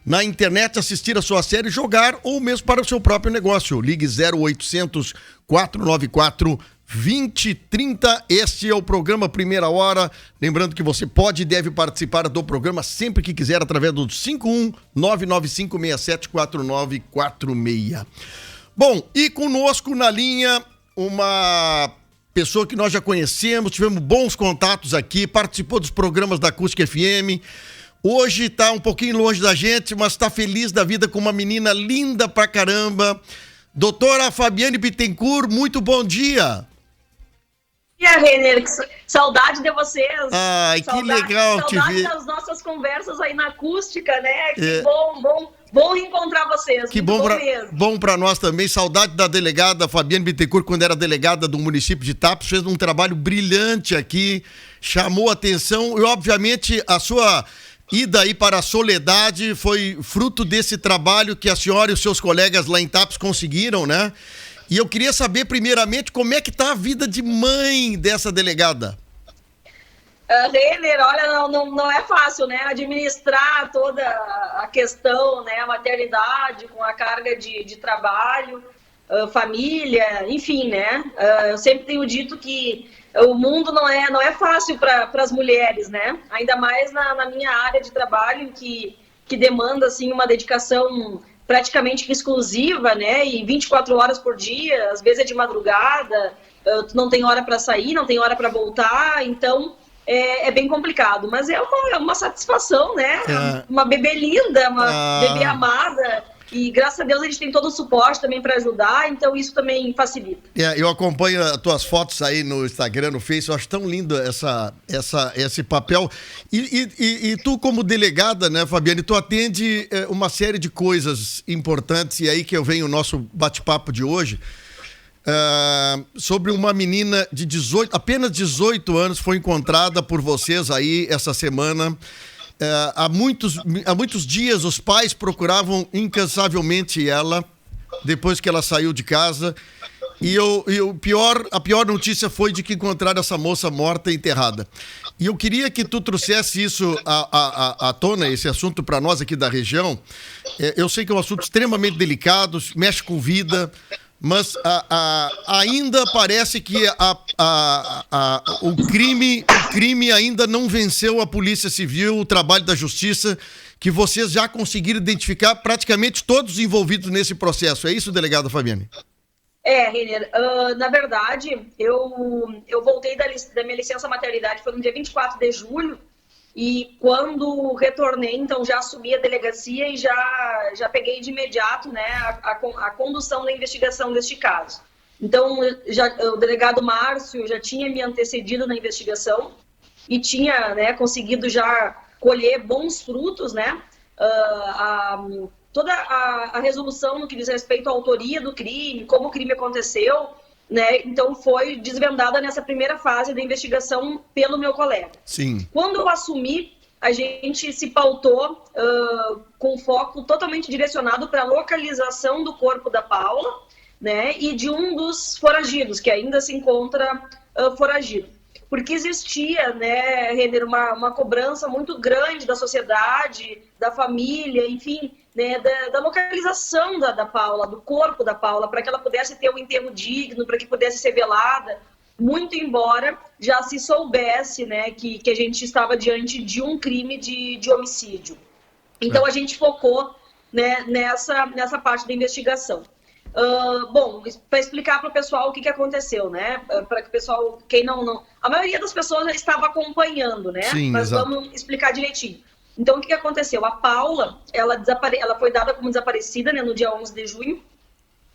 na internet, assistir a sua série, jogar ou mesmo para o seu próprio negócio. Ligue 0800 494 2030. Este é o programa Primeira Hora. Lembrando que você pode e deve participar do programa sempre que quiser através do 51995674946. Bom, e conosco na linha uma pessoa que nós já conhecemos, tivemos bons contatos aqui, participou dos programas da Acústica FM. Hoje está um pouquinho longe da gente, mas está feliz da vida com uma menina linda pra caramba. Doutora Fabiane Bittencourt, muito bom dia. E a Renner, saudade de vocês. Ai, que legal te ver. Saudade das nossas conversas aí na acústica, né? Que bom reencontrar vocês. Que bom para nós também. Saudade da delegada Fabiane Bittencourt, quando era delegada do município de Tapes, fez um trabalho brilhante aqui, chamou atenção e, obviamente, a sua ida aí para a Soledade foi fruto desse trabalho que a senhora e os seus colegas lá em Tapes conseguiram, né? E eu queria saber, primeiramente, como é que tá a vida de mãe dessa delegada? Renner, olha, não é fácil, né? Administrar toda a questão, né? A maternidade com a carga de trabalho, família, enfim, né? Eu sempre tenho dito que o mundo não é fácil para as mulheres, né? Ainda mais na minha área de trabalho, que demanda, assim, uma dedicação praticamente exclusiva, né, e 24 horas por dia, às vezes é de madrugada, tu não tem hora para sair, não tem hora para voltar, então é bem complicado, mas é uma satisfação, né, uma bebê linda, uma bebê amada, e graças a Deus a gente tem todo o suporte também para ajudar, então isso também facilita. Eu acompanho as tuas fotos aí no Instagram, no Face, eu acho tão lindo esse papel. E tu, como delegada, né, Fabiane, tu atende uma série de coisas importantes, e aí que eu venho o nosso bate-papo de hoje, sobre uma menina de apenas 18 anos, foi encontrada por vocês aí essa semana. Há muitos dias os pais procuravam incansavelmente ela, depois que ela saiu de casa, e a pior notícia foi de que encontraram essa moça morta e enterrada. E eu queria que tu trouxesse isso à tona, esse assunto para nós aqui da região. Eu sei que é um assunto extremamente delicado, mexe com vida, mas ainda parece que o crime ainda não venceu a Polícia Civil, o trabalho da Justiça, que vocês já conseguiram identificar praticamente todos os envolvidos nesse processo. É isso, delegada Fabiane? Renner, na verdade, eu voltei da minha licença maternidade, foi no dia 24 de julho, e quando retornei, então já assumi a delegacia e já peguei de imediato, né, a condução da investigação deste caso. Então, o delegado Márcio já tinha me antecedido na investigação e tinha, né, conseguido já colher bons frutos, né, toda a resolução no que diz respeito à autoria do crime, como o crime aconteceu, né? Então foi desvendada nessa primeira fase da investigação pelo meu colega. Sim. Quando eu assumi, a gente se pautou com foco totalmente direcionado para a localização do corpo da Paula, né? E de um dos foragidos, que ainda se encontra foragido. Porque existia, né, Renner, uma cobrança muito grande da sociedade, da família, enfim, né, da localização da Paula, do corpo da Paula, para que ela pudesse ter um enterro digno, para que pudesse ser velada, muito embora já se soubesse, né, que a gente estava diante de um crime de homicídio. Então a gente focou, né, nessa parte da investigação. Bom, para explicar para o pessoal o que aconteceu, né? Para que o pessoal, quem não... A maioria das pessoas já estava acompanhando, né? Sim, mas exato. Vamos explicar direitinho. Então, o que aconteceu? A Paula, ela foi dada como desaparecida, né, no dia 11 de junho,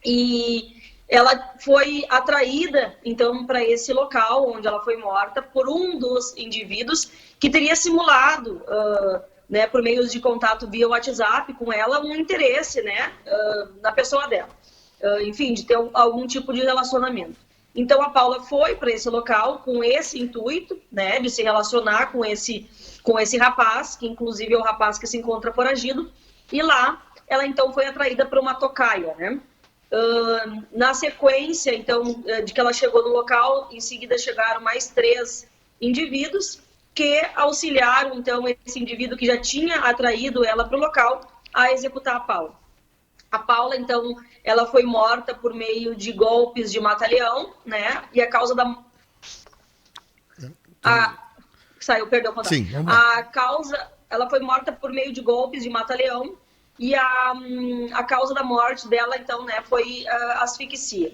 e ela foi atraída, então, para esse local onde ela foi morta por um dos indivíduos que teria simulado, né, por meios de contato via WhatsApp com ela, um interesse, né, na pessoa dela. Enfim, de ter algum tipo de relacionamento. Então, a Paula foi para esse local com esse intuito, né, de se relacionar com esse rapaz, que inclusive é o rapaz que se encontra foragido, e lá ela então foi atraída para uma tocaia, né? Na sequência, então, de que ela chegou no local, em seguida chegaram mais 3 indivíduos que auxiliaram, então, esse indivíduo que já tinha atraído ela para o local a executar a Paula. A Paula, então, ela foi morta por meio de golpes de mata-leão, né? E a causa da... Saiu, perdão. Sim, vamos lá. A causa... Ela foi morta por meio de golpes de mata-leão e a causa da morte dela, então, né, foi asfixia.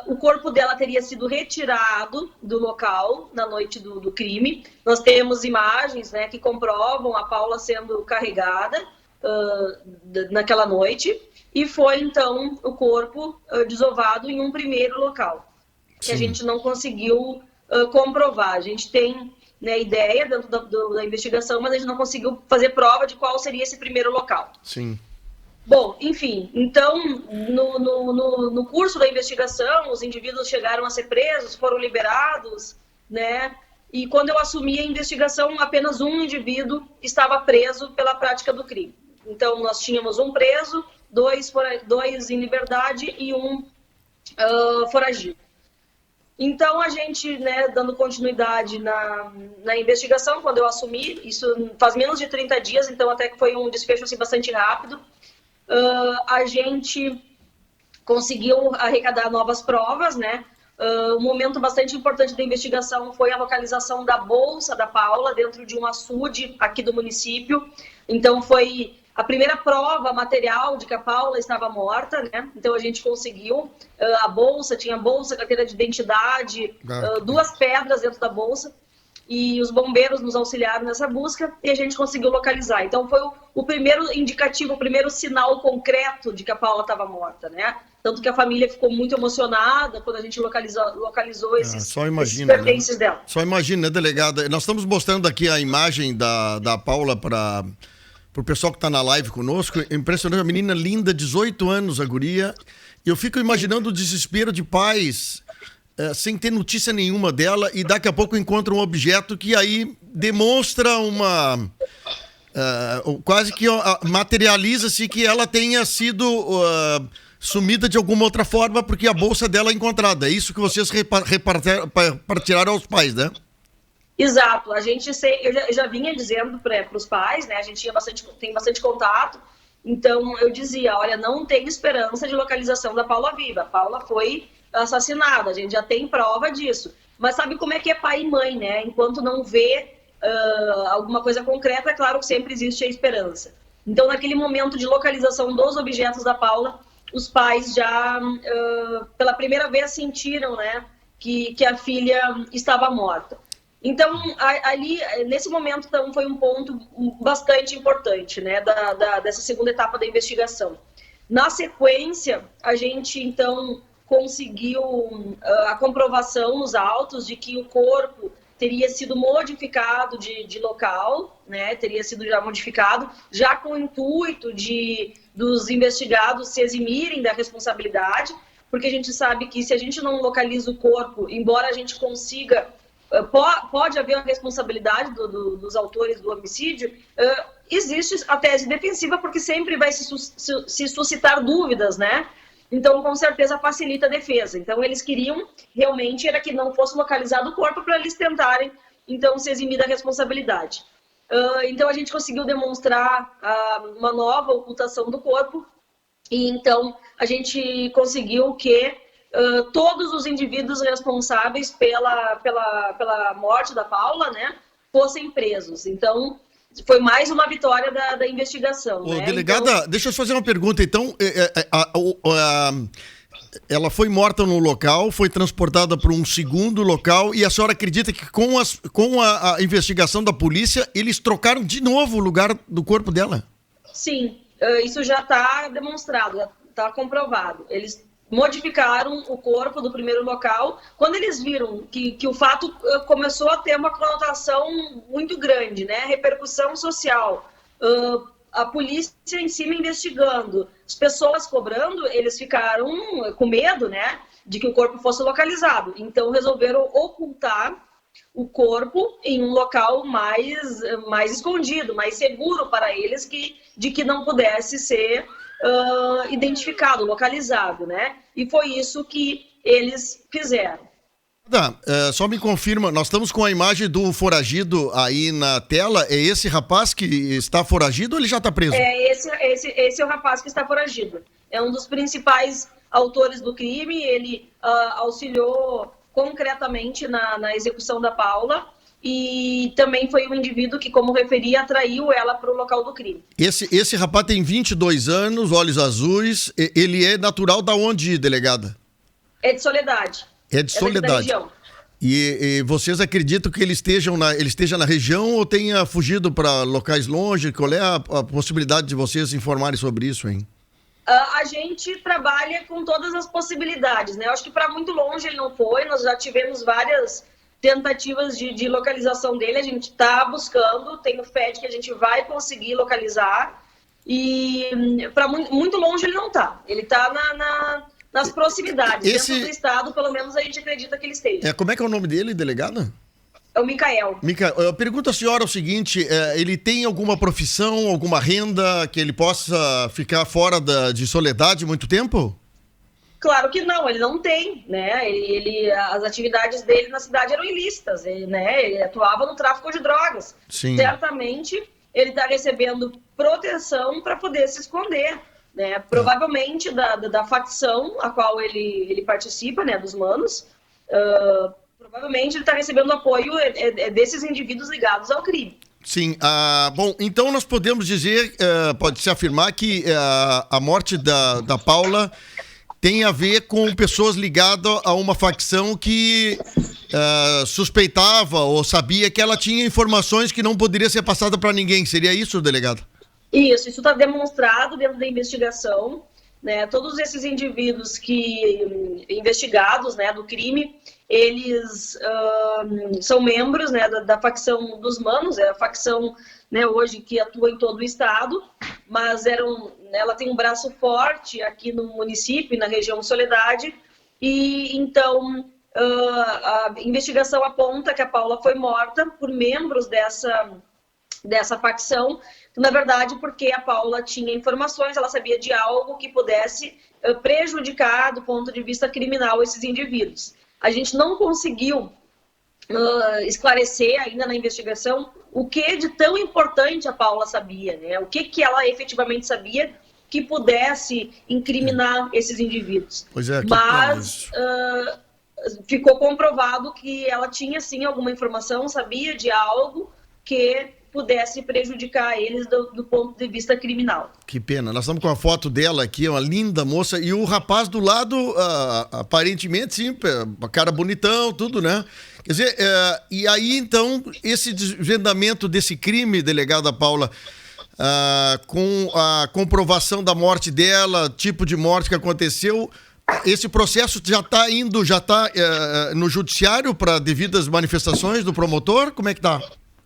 O corpo dela teria sido retirado do local na noite do crime. Nós temos imagens, né, que comprovam a Paula sendo carregada naquela noite, e foi então o corpo desovado em um primeiro local, que a gente não conseguiu comprovar. A gente tem, né, ideia dentro da investigação, mas a gente não conseguiu fazer prova de qual seria esse primeiro local. Sim. Bom, enfim, então, no curso da investigação, os indivíduos chegaram a ser presos, foram liberados, né? E quando eu assumi a investigação, apenas um indivíduo estava preso pela prática do crime. Então, nós tínhamos um preso, dois em liberdade e um foragido. Então, a gente, né, dando continuidade na investigação, quando eu assumi, isso faz menos de 30 dias, então até que foi um desfecho assim, bastante rápido, a gente conseguiu arrecadar novas provas, né? Um momento bastante importante da investigação foi a localização da bolsa da Paula dentro de um açude aqui do município. Então, foi a primeira prova material de que a Paula estava morta, né? Então, a gente conseguiu a bolsa, tinha bolsa, carteira de identidade, duas pedras dentro da bolsa, e os bombeiros nos auxiliaram nessa busca e a gente conseguiu localizar. Então, foi o primeiro indicativo, o primeiro sinal concreto de que a Paula estava morta, né? Tanto que a família ficou muito emocionada quando a gente localizou esses pertences, né, dela. Só imagina, né, delegada? Nós estamos mostrando aqui a imagem da Paula para o pessoal que está na live conosco. Impressionante, a menina linda, 18 anos, a guria. E eu fico imaginando o desespero de pais sem ter notícia nenhuma dela, e daqui a pouco encontra um objeto que aí demonstra uma... quase que materializa-se que ela tenha sido sumida de alguma outra forma, porque a bolsa dela é encontrada. É isso que vocês repartiram aos pais, né? Exato. Eu já vinha dizendo para os pais, né? A gente tem bastante contato. Então, eu dizia, olha, não tem esperança de localização da Paula viva. A Paula foi assassinada, a gente já tem prova disso. Mas sabe como é que é pai e mãe, né? Enquanto não vê alguma coisa concreta, é claro que sempre existe a esperança. Então, naquele momento de localização dos objetos da Paula, os pais já, pela primeira vez, sentiram, né, que a filha estava morta. Então, ali, nesse momento, então, foi um ponto bastante importante, né, dessa segunda etapa da investigação. Na sequência, a gente, então, conseguiu a comprovação nos autos de que o corpo teria sido modificado de local, né, teria sido já modificado, já com o intuito dos investigados se eximirem da responsabilidade, porque a gente sabe que se a gente não localiza o corpo, embora a gente consiga... Pode haver a responsabilidade dos autores do homicídio, existe a tese defensiva, porque sempre vai se suscitar dúvidas, né? Então, com certeza, facilita a defesa. Então, eles queriam, realmente, era que não fosse localizado o corpo para eles tentarem, então, se eximir da responsabilidade. Então, a gente conseguiu demonstrar uma nova ocultação do corpo, e então, a gente conseguiu que todos os indivíduos responsáveis pela morte da Paula, né, fossem presos. Então, foi mais uma vitória da investigação. Ô, né? delegada, então... deixa eu fazer uma pergunta. Então, ela foi morta no local, foi transportada para um segundo local, e a senhora acredita que com a investigação da polícia, eles trocaram de novo o lugar do corpo dela? Sim, isso já está demonstrado, já está comprovado. Eles modificaram o corpo do primeiro local quando eles viram que o fato começou a ter uma conotação muito grande, né? Repercussão social, a polícia em cima investigando, as pessoas cobrando, eles ficaram com medo, né, de que o corpo fosse localizado. Então resolveram ocultar o corpo em um local mais escondido, mais seguro para eles, de que não pudesse ser identificado, localizado, né? E foi isso que eles fizeram. Só me confirma, nós estamos com a imagem do foragido aí na tela. É esse rapaz que está foragido ou ele já está preso? Esse é o rapaz que está foragido. É um dos principais autores do crime. Ele auxiliou concretamente na execução da Paula e também foi um indivíduo que, como referi, atraiu ela para o local do crime. Esse rapaz tem 22 anos, olhos azuis. Ele é natural da onde, delegada? É de Soledade. É de Soledade. E vocês acreditam que ele esteja na região ou tenha fugido para locais longe? Qual é a possibilidade de vocês informarem sobre isso, hein? A gente trabalha com todas as possibilidades, né? Eu acho que para muito longe ele não foi. Nós já tivemos várias tentativas de localização dele. A gente está buscando, tenho fé de que a gente vai conseguir localizar. E para muito longe ele não está. Ele está nas proximidades. Dentro do estado, pelo menos a gente acredita que ele esteja. Como é que é o nome dele, delegada? É o Micael. Eu pergunto à senhora o seguinte, ele tem alguma profissão, alguma renda que ele possa ficar fora de Soledade muito tempo? Claro que não, ele não tem, né? As atividades dele na cidade eram ilícitas, ele atuava no tráfico de drogas. Sim. Certamente ele está recebendo proteção para poder se esconder. Né, provavelmente da facção a qual ele participa, né, dos manos, provavelmente ele está recebendo apoio desses indivíduos ligados ao crime. Sim, bom, então nós podemos dizer, pode-se afirmar que a morte da Paula tem a ver com pessoas ligadas a uma facção que suspeitava ou sabia que ela tinha informações que não poderia ser passada para ninguém. Seria isso, delegado? Isso está demonstrado dentro da investigação, né? Todos esses indivíduos investigados, né, do crime, eles são membros, né, da facção dos manos, é a facção, né, hoje que atua em todo o estado, mas ela tem um braço forte aqui no município, na região de Soledade, e então a investigação aponta que a Paula foi morta por membros dessa facção, na verdade, porque a Paula tinha informações, ela sabia de algo que pudesse prejudicar do ponto de vista criminal esses indivíduos. A gente não conseguiu esclarecer ainda na investigação o que de tão importante a Paula sabia, né? O que ela efetivamente sabia que pudesse incriminar esses indivíduos. Pois é, mas ficou comprovado que ela tinha sim alguma informação, sabia de algo que pudesse prejudicar eles do ponto de vista criminal. Que pena. Nós estamos com a foto dela aqui, uma linda moça, e o rapaz do lado, aparentemente, sim, cara bonitão, tudo, né? Quer dizer, e aí, então, esse desvendamento desse crime, delegada Paula, com a comprovação da morte dela, tipo de morte que aconteceu, esse processo já está no judiciário para devidas manifestações do promotor? Como é que está?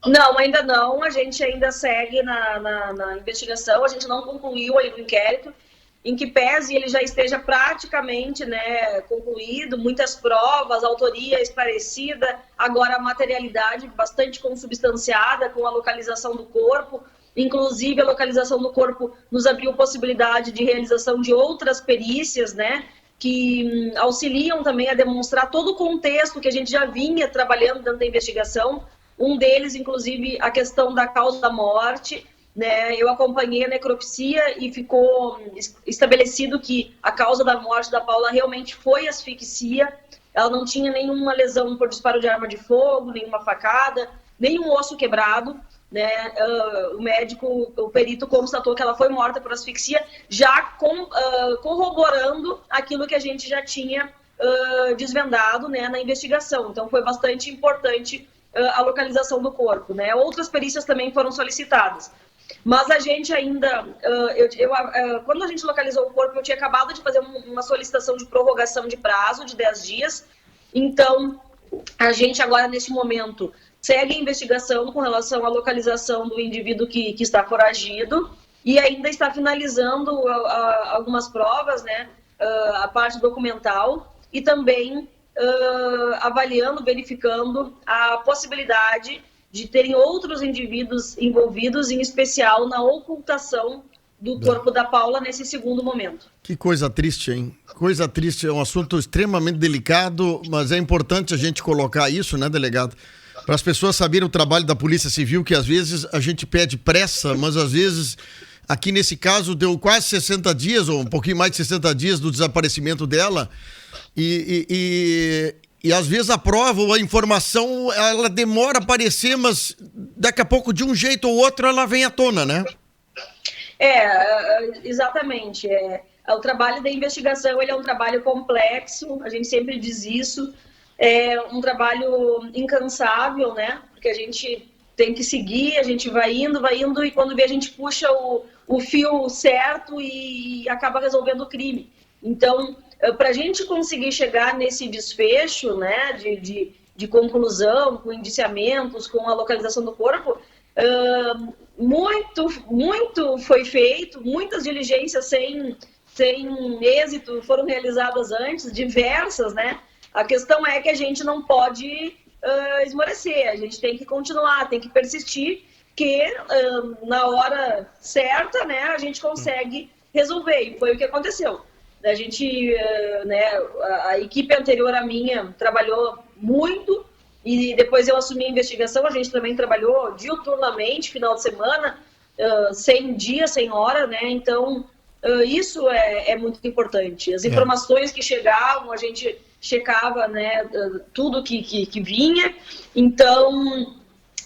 Não, ainda não. A gente ainda segue na investigação. A gente não concluiu ainda o inquérito, em que pese ele já esteja praticamente, né, concluído, muitas provas, autoria esclarecida, agora a materialidade bastante consubstanciada com a localização do corpo. Inclusive, a localização do corpo nos abriu possibilidade de realização de outras perícias, né, que auxiliam também a demonstrar todo o contexto que a gente já vinha trabalhando dentro da investigação. Um deles, inclusive, a questão da causa da morte, né? Eu acompanhei a necropsia e ficou estabelecido que a causa da morte da Paula realmente foi asfixia. Ela não tinha nenhuma lesão por disparo de arma de fogo, nenhuma facada, nenhum osso quebrado, né? O perito constatou que ela foi morta por asfixia, já corroborando aquilo que a gente já tinha desvendado, né, na investigação. Então, foi bastante importante a localização do corpo, né? Outras perícias também foram solicitadas. Mas a gente ainda, quando a gente localizou o corpo, eu tinha acabado de fazer uma solicitação de prorrogação de prazo de 10 dias. Então, a gente agora, neste momento, segue a investigação com relação à localização do indivíduo que está foragido e ainda está finalizando algumas provas, né? A parte documental e também avaliando, verificando a possibilidade de terem outros indivíduos envolvidos, em especial na ocultação do corpo da Paula nesse segundo momento. Que coisa triste, hein? Coisa triste, é um assunto extremamente delicado, mas é importante a gente colocar isso, né, delegado? Para as pessoas saberem o trabalho da Polícia Civil, que às vezes a gente pede pressa, mas às vezes, aqui nesse caso, deu quase 60 dias, ou um pouquinho mais de 60 dias do desaparecimento dela, e às vezes a prova ou a informação, ela demora a aparecer, mas daqui a pouco, de um jeito ou outro, ela vem à tona, né? Exatamente. O trabalho da investigação, ele é um trabalho complexo, a gente sempre diz isso, é um trabalho incansável, né? Porque a gente tem que seguir, a gente vai indo, e quando vê a gente puxa o fio certo e acaba resolvendo o crime. Então, para a gente conseguir chegar nesse desfecho, né, de conclusão, com indiciamentos, com a localização do corpo, muito foi feito, muitas diligências sem êxito foram realizadas antes, diversas, né? A questão é que a gente não pode esmorecer, a gente tem que continuar, tem que persistir, que na hora certa, né, a gente consegue resolver, e foi o que aconteceu. A gente, a equipe anterior à minha trabalhou muito, e depois eu assumi a investigação, a gente também trabalhou diuturnamente, final de semana, sem dia, sem hora, né? Então, isso é muito importante. As informações que chegavam, a gente checava, né, tudo que vinha. Então,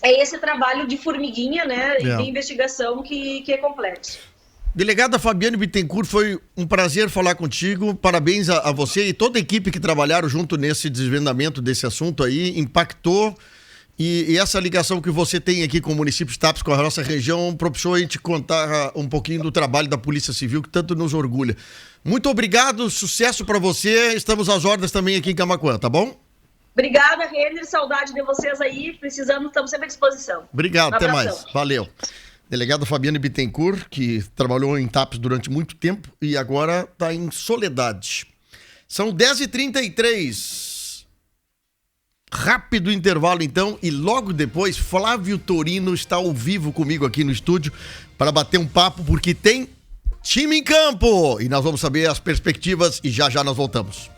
é esse trabalho de formiguinha, né, de investigação que é complexo. Delegada Fabiane Bittencourt, foi um prazer falar contigo, parabéns a você e toda a equipe que trabalharam junto nesse desvendamento desse assunto aí, impactou, e essa ligação que você tem aqui com o município de Tapes, com a nossa região, propiciou a gente contar um pouquinho do trabalho da Polícia Civil, que tanto nos orgulha. Muito obrigado, sucesso para você, estamos às ordens também aqui em Camaquã, tá bom? Obrigada, Renner, saudade de vocês aí, precisando, estamos sempre à disposição. Obrigado, até mais, valeu. Delegado Fabiane Bittencourt, que trabalhou em Tapes durante muito tempo e agora está em Soledade. São 10h33. Rápido intervalo, então, e logo depois, Flávio Torino está ao vivo comigo aqui no estúdio para bater um papo, porque tem time em campo. E nós vamos saber as perspectivas e já nós voltamos.